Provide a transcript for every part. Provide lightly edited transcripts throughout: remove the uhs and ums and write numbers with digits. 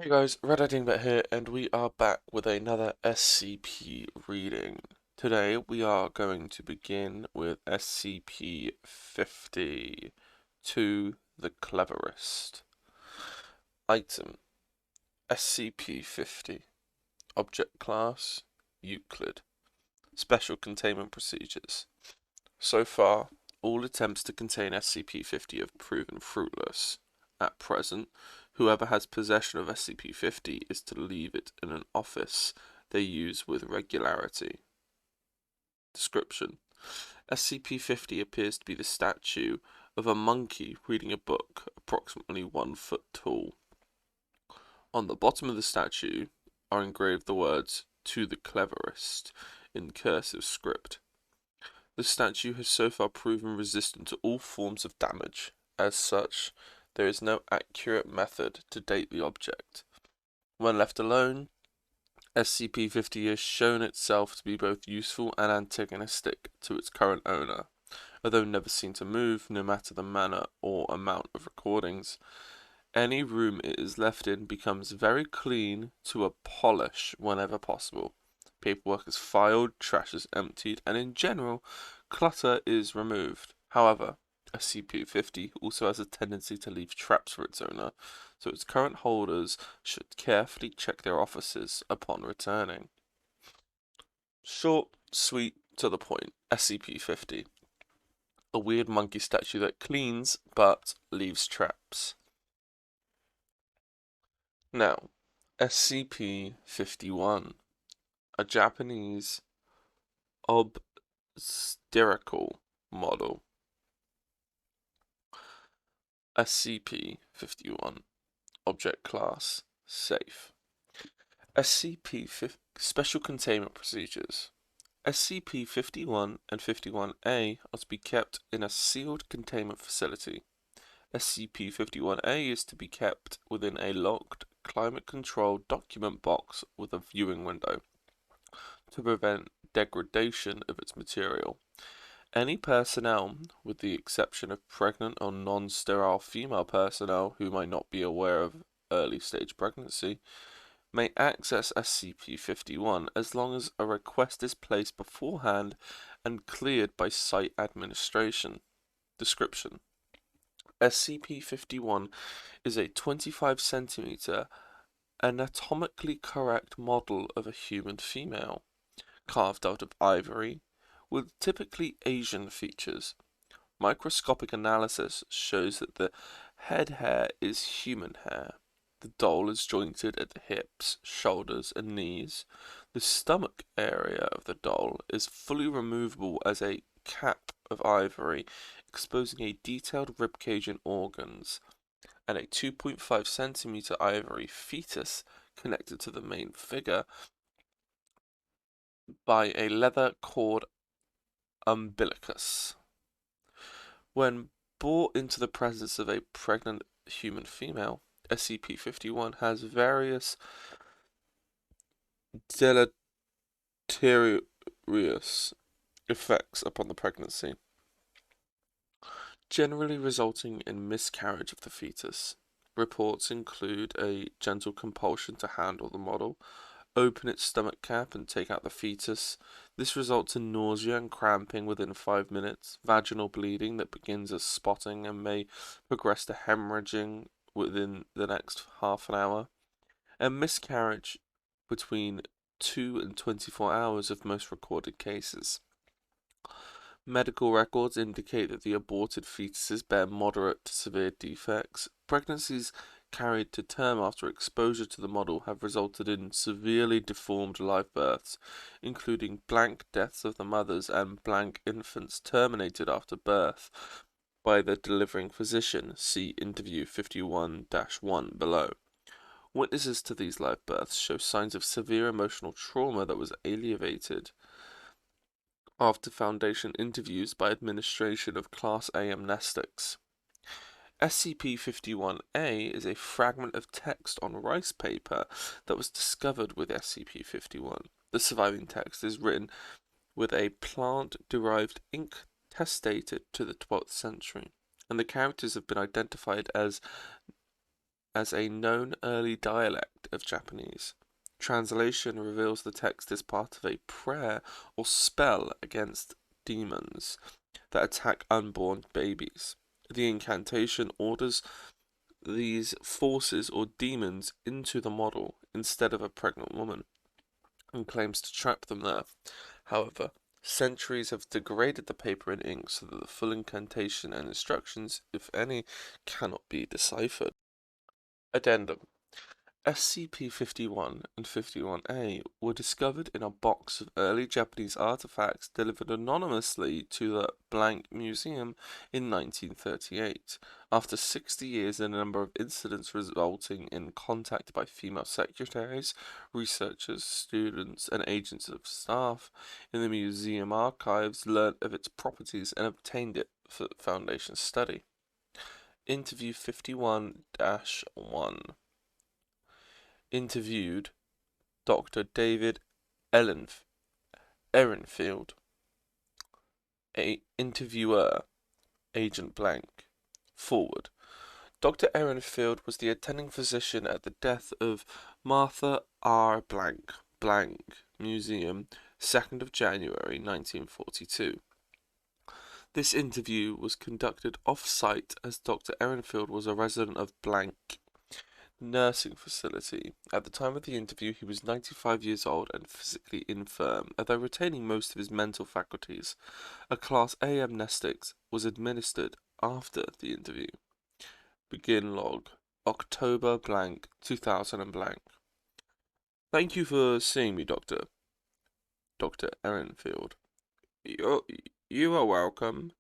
Hey guys, Red here, and we are back with another SCP reading. Today we are going to begin with SCP-50, To the Cleverest. Item, SCP-50. Object Class, Euclid. Special Containment Procedures. So far, all attempts to contain SCP-50 have proven fruitless. At present, whoever has possession of SCP-50 is to leave it in an office they use with regularity. Description: SCP-50 appears to be the statue of a monkey reading a book approximately 1 foot tall. On the bottom of the statue are engraved the words, "To the Cleverest," in cursive script. The statue has so far proven resistant to all forms of damage. As such, there is no accurate method to date the object. When left alone, SCP-50 has shown itself to be both useful and antagonistic to its current owner. Although never seen to move, no matter the manner or amount of recordings, any room it is left in becomes very clean to a polish whenever possible. Paperwork is filed, trash is emptied, and in general, clutter is removed. However, SCP-50 also has a tendency to leave traps for its owner, so its current holders should carefully check their offices upon returning. Short, sweet, to the point. SCP-50. A weird monkey statue that cleans, but leaves traps. Now, SCP-51. A Japanese obstetrical model. SCP-51. Object Class, Safe. SCP-50 Special Containment Procedures. SCP-51 and 51A are to be kept in a sealed containment facility. SCP-51A is to be kept within a locked, climate-controlled document box with a viewing window to prevent degradation of its material. Any personnel, with the exception of pregnant or non-sterile female personnel who might not be aware of early-stage pregnancy, may access SCP-51 as long as a request is placed beforehand and cleared by site administration. Description: SCP-51 is a 25 centimeter anatomically correct model of a human female, carved out of ivory, with typically Asian features. Microscopic analysis shows that the head hair is human hair. The doll is jointed at the hips, shoulders, and knees. The stomach area of the doll is fully removable as a cap of ivory, exposing a detailed ribcage and organs, and a 2.5 centimeter ivory fetus connected to the main figure by a leather cord umbilicus. When brought into the presence of a pregnant human female, SCP-51 has various deleterious effects upon the pregnancy, generally resulting in miscarriage of the fetus. Reports include a gentle compulsion to handle the model, open its stomach cap and take out the fetus. This results in nausea and cramping within 5 minutes, vaginal bleeding that begins as spotting and may progress to hemorrhaging within the next half an hour, and miscarriage between 2 and 24 hours of most recorded cases. Medical records indicate that the aborted fetuses bear moderate to severe defects. Pregnancies carried to term after exposure to the model have resulted in severely deformed live births, including blank deaths of the mothers and blank infants terminated after birth by the delivering physician. See interview 51-1 below. Witnesses to these live births show signs of severe emotional trauma that was alleviated after Foundation interviews by administration of Class A amnestics. SCP-51A is a fragment of text on rice paper that was discovered with SCP-51. The surviving text is written with a plant-derived ink testated to the 12th century, and the characters have been identified as as a known early dialect of Japanese. Translation reveals the text is part of a prayer or spell against demons that attack unborn babies. The incantation orders these forces or demons into the model instead of a pregnant woman and claims to trap them there. However, centuries have degraded the paper and ink so that the full incantation and instructions, if any, cannot be deciphered. Addendum. SCP-51 and 51A were discovered in a box of early Japanese artifacts delivered anonymously to the blank museum in 1938. After 60 years and a number of incidents resulting in contact by female secretaries, researchers, students, and agents of staff in the museum archives learnt of its properties and obtained it for Foundation study. Interview 51-1. Interviewed Dr. David Ehrenfield. Interviewer Agent Blank. Forward. Dr. Ehrenfield was the attending physician at the death of Martha R. Blank Museum, 2nd of January 1942. This interview was conducted off-site as Dr. Ehrenfield was a resident of Blank nursing facility. At the time of the interview, he was 95 years old and physically infirm, although retaining most of his mental faculties. A Class A amnestics was administered after the interview. Begin log. October 2000 . Thank you for seeing me, Doctor. Dr. Ehrenfield. You are welcome.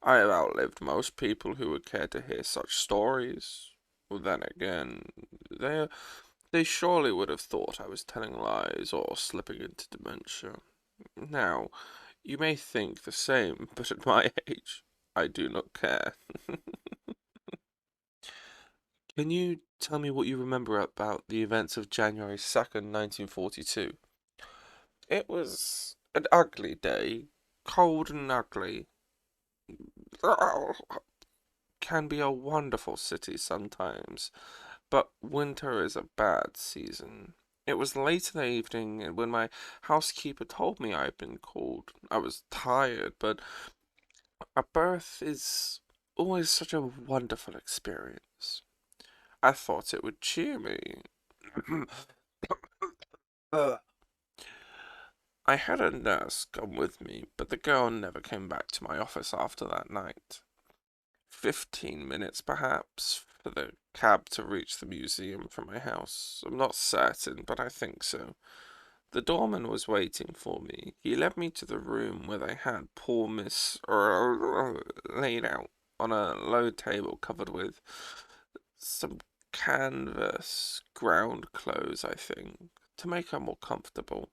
I have outlived most people who would care to hear such stories. Well, then again, they surely would have thought I was telling lies or slipping into dementia. Now, you may think the same, but at my age, I do not care. Can you tell me what you remember about the events of January 2nd, 1942? It was an ugly day, cold and ugly. Can be a wonderful city sometimes, but winter is a bad season. It was late in the evening when my housekeeper told me I had been called. I was tired, but a birth is always such a wonderful experience. I thought it would cheer me. I had a nurse come with me, but the girl never came back to my office after that night. 15 minutes, perhaps, for the cab to reach the museum from my house. I'm not certain, but I think so. The doorman was waiting for me. He led me to the room where they had poor Miss laid out on a low table covered with some canvas ground clothes, I think, to make her more comfortable.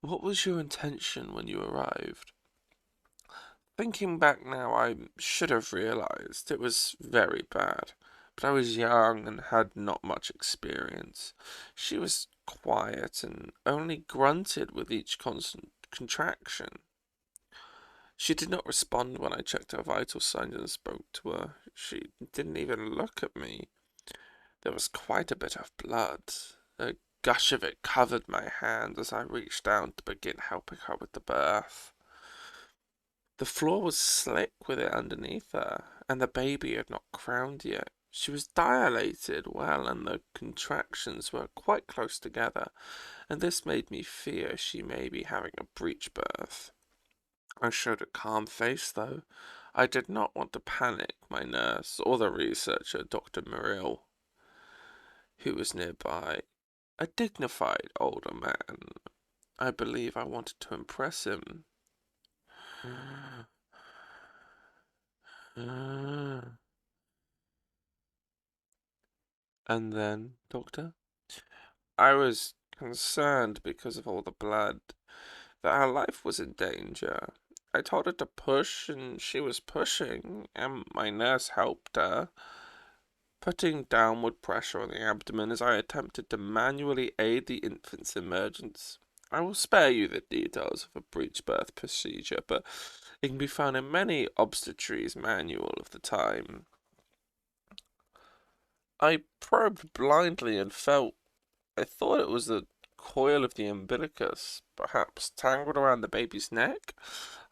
What was your intention when you arrived? Thinking back now, I should have realized it was very bad, but I was young and had not much experience. She was quiet and only grunted with each constant contraction. She did not respond when I checked her vital signs and spoke to her. She didn't even look at me. There was quite a bit of blood. A gush of it covered my hand as I reached down to begin helping her with the birth. The floor was slick with it underneath her, and the baby had not crowned yet. She was dilated well, and the contractions were quite close together, and this made me fear she may be having a breech birth. I showed a calm face, though. I did not want to panic my nurse or the researcher, Dr. Muriel, who was nearby. A dignified older man. I believe I wanted to impress him. And then, Doctor? I was concerned because of all the blood, that her life was in danger. I told her to push, and she was pushing, and my nurse helped her, putting downward pressure on the abdomen as I attempted to manually aid the infant's emergence. I will spare you the details of a breech birth procedure, but it can be found in many obstetrics manual of the time. I probed blindly and I thought it was the coil of the umbilicus, perhaps tangled around the baby's neck.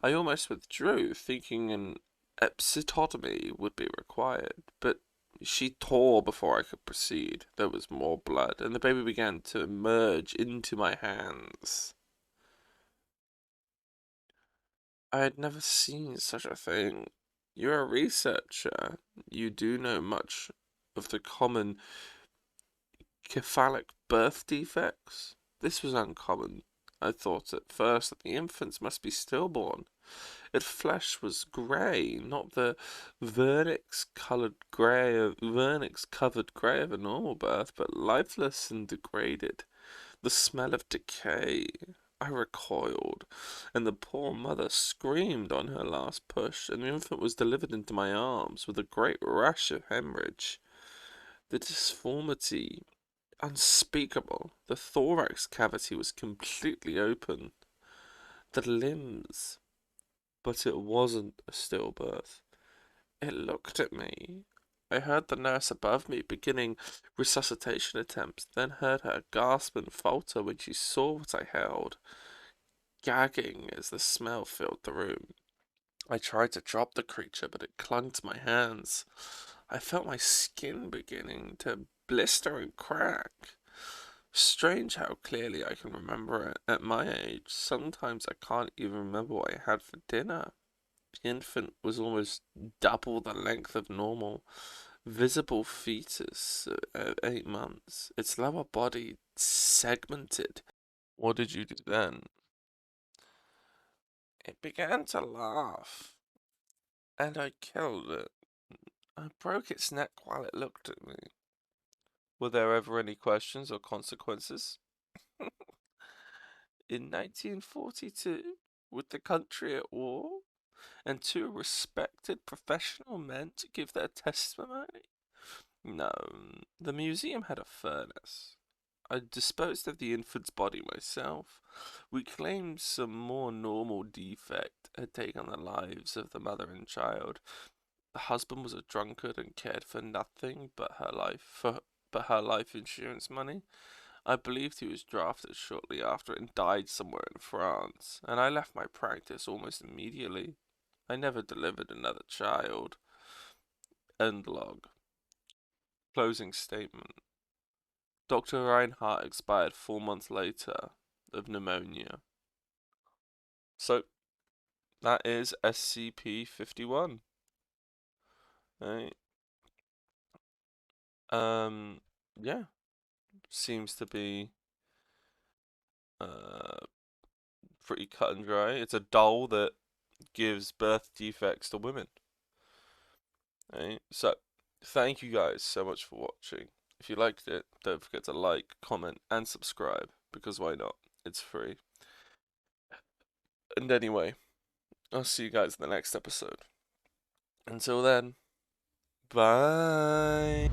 I almost withdrew, thinking an episiotomy would be required, but she tore before I could proceed. There was more blood, and the baby began to emerge into my hands. I had never seen such a thing. You're a researcher. You do know much of the common cephalic birth defects. This was uncommon. I thought at first that the infants must be stillborn. Its flesh was grey, not the vernix-covered grey of a normal birth, but lifeless and degraded. The smell of decay. I recoiled, and the poor mother screamed on her last push, and the infant was delivered into my arms with a great rush of hemorrhage. The disformity unspeakable. The thorax cavity was completely open. The limbs. But it wasn't a stillbirth. It looked at me. I heard the nurse above me beginning resuscitation attempts, then heard her gasp and falter when she saw what I held, gagging as the smell filled the room. I tried to drop the creature, but it clung to my hands. I felt my skin beginning to blister and crack. Strange how clearly I can remember it at my age. Sometimes I can't even remember what I had for dinner. The infant was almost double the length of normal. Visible fetus at 8 months. Its lower body segmented. What did you do then? It began to laugh, and I killed it. I broke its neck while it looked at me. Were there ever any questions or consequences? In 1942, with the country at war, and two respected professional men to give their testimony? No, the museum had a furnace. I disposed of the infant's body myself. We claimed some more normal defect had taken the lives of the mother and child. The husband was a drunkard and cared for nothing but her life insurance money. I believed he was drafted shortly after and died somewhere in France, and I left my practice almost immediately. I never delivered another child. End log. Closing statement. Dr. Reinhardt expired 4 months later of pneumonia. So, that is SCP-51. Right? Yeah. Seems to be pretty cut and dry. It's a doll that gives birth defects to women. Right? So, thank you guys so much for watching. If you liked it, don't forget to like, comment, and subscribe, because why not? It's free. And anyway, I'll see you guys in the next episode. Until then, bye.